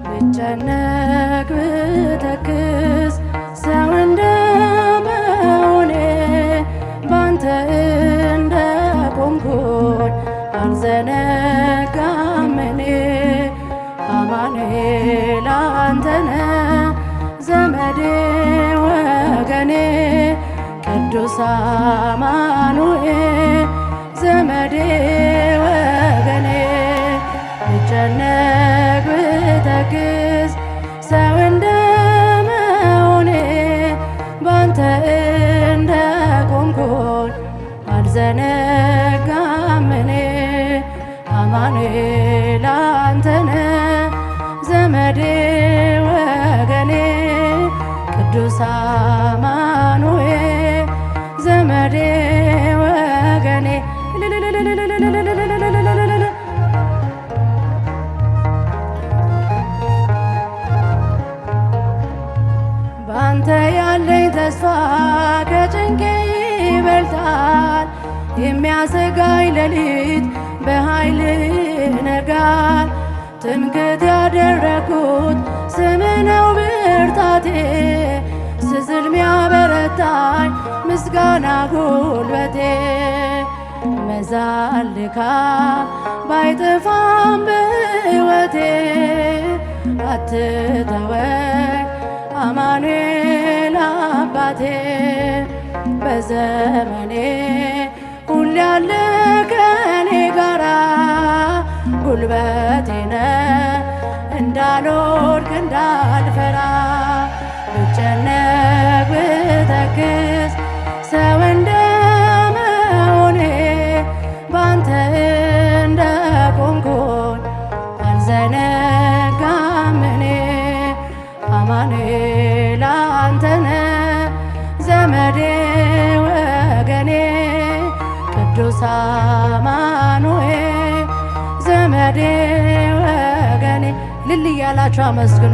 ብጨነቅ ብተክዝ ሰው እንደመሆኔ ባንተ እንደቆምኩኝ አልዘነጋም እኔ። አማኑኤል አንተነህ ዘመዴ ወገኔ፣ ቅዱስ አማኑኤል ዘመዴ ወገኔ። ብጨነቅ ብተክዝ ሰው እንደመሆኔ ባንተ እንደቆምኩኝ አልዘነጋም እኔ። አማኑኤል አንተነህ ዘመዴ ወገኔ፣ ቅዱስ አማኑኤል ዘመዴ ወገኔ። ባንተ ያለኝ ተስፋ ከጭንቄ ይበልጣል። የሚያሰጋኝ ሌሊት በኃይል ይነጋል። ትምክህት ያደረግኩት ስምህ ነው ብርታቴ፣ ስዝል ሚያበረታኝ ምስጋና ጉልበቴ። መዛል ድካም ባይጠፋም በሕይወቴ አትተወኝ አማኑኤል አባቴ። በዘመኔ ሁሌ ያለ ከኔ ጋራ ጉልበቴ ነህ እንዳልወድቅ እንዳልፈራ። ብጨነቅ ብተክዝ ሰው እንደመሆኔ ባንተ እንደቆምኩኝ አልዘነጋም እኔ። አማኑኤል አንተነህ ዘመዴ ወገኔ፣ ቅዱስ አማኑኤል ዘመዴ ወገኔ። ልል እያላችሁ አመስግኑ።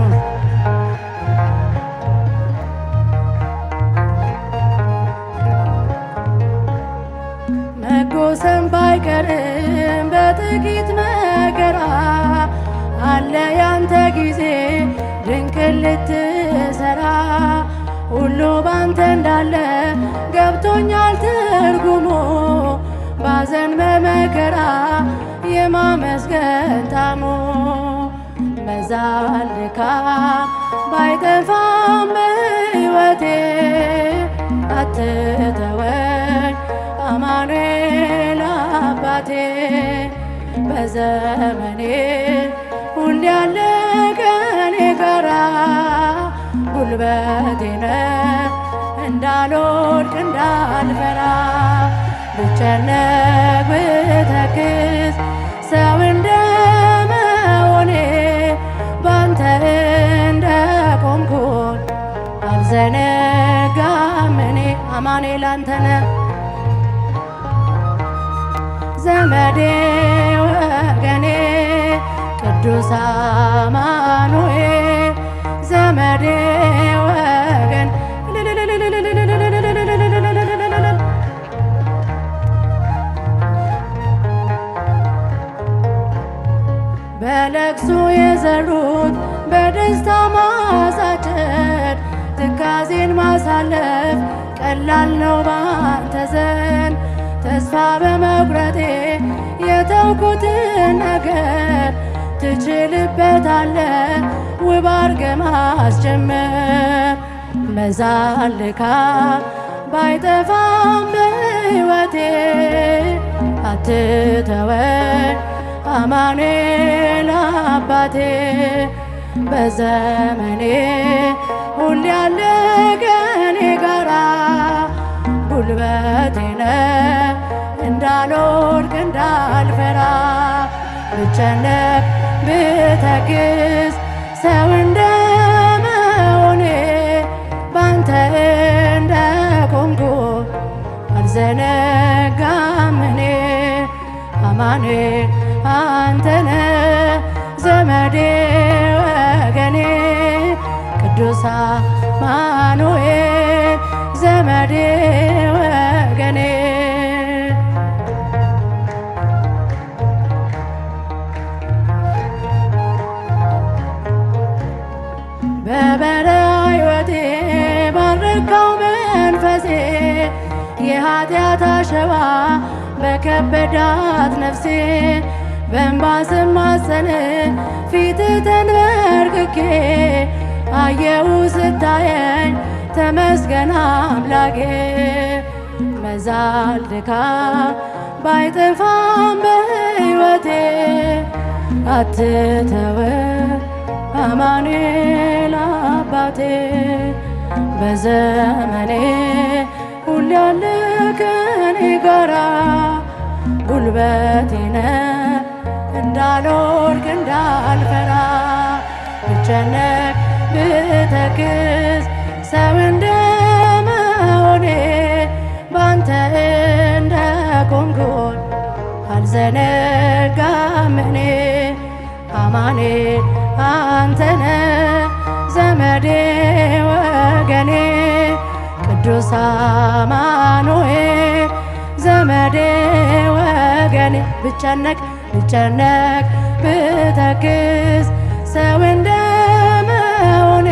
መጎሰም ባይቀርም በጥቂት መከራ አለ ያንተ ጊዜ ድንቅ ልትሰራ። ሁሉ ባንተ እንዳለ ገብቶኛል ትርጉሙ፣ ባዘን በመከራ የማመስገን ጣዕሙ። መዛል ድካም ባይጠፋም በሕይወቴ አትተወኝ አማኑኤል አባቴ። በዘመኔ ሁሌ ያለ ከኔ ጋራ ጉልበቴ ነህ እንዳልወድቅ እንዳልፈራ። ብጨነቅ ብተክዝ ሰው እንደመሆኔ ባንተ እንደቆምኩኝ አልዘነጋም እኔ። አማኑኤል አንተነህ ዘመዴ ወገኔ፣ ቅዱስ አማኑኤል ዘመዴ ወገን። በለቅሶ የዘሩት በደስታ ማሳጨድ፣ ትካዜን ማሳለፍ ቀላል ነው ባንተ ዘንድ። ተስፋ በመቁረጤ የተውኩትን ነገር ትችልበታለህ ውብ አድርገህ ማስጀመር። መዛል ድካም ባይጠፋም በሕይወቴ አትተወኝ አማኑኤል አባቴ። በዘመኔ ሁሌ ያለ ከኔ ጋራ ጉልበቴ ነህ እንዳልወድቅ እንዳልፈራ። ብጨነቅ ብተክዝ ሰው እንደመሆኔ ባንተ እንደቆምኩ አልዘነጋም እኔ አማኑኤል አንተነ ዘመዴ ወገኔ ቅዱስ አማኑኤል ዘመዴ ወገኔ በበረሃ ሕይወቴ ባረካው መንፈሴ የኃጢአት አሸዋ በከበዳት ነፍሴ በእንባ ስማጸን ፊት ተንበርክኬ አየሁ ስታየኝ ተመስገን አምላኬ መዛል ድካም ባይጠፋም በሕይወቴ አትተወኝ አማኑኤል አባቴ በዘመኔ ሁሌ ያለ ከኔ ጋራ ጉልበቴ ነህ እንዳልወድቅ እንዳልፈራ ብጨነቅ ብተክዝ ሰው እንደመሆኔ ባንተ እንደቆምኩኝ አልዘነጋም እኔ አማኑኤል አንተነ ዘመዴ ወገኔ ቅዱስ አማኑኤል ዘመዴ ወገኔ ብጨነቅ ብተክዝ ሰው እንደመሆኔ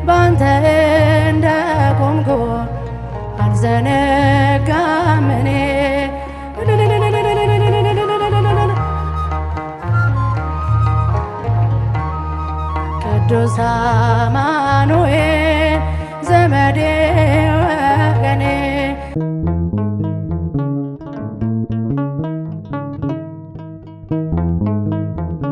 ባንተ እንደቆምኩኝ አልዘነጋም እኔ ቅዱስ አማኑኤል ዘመዴ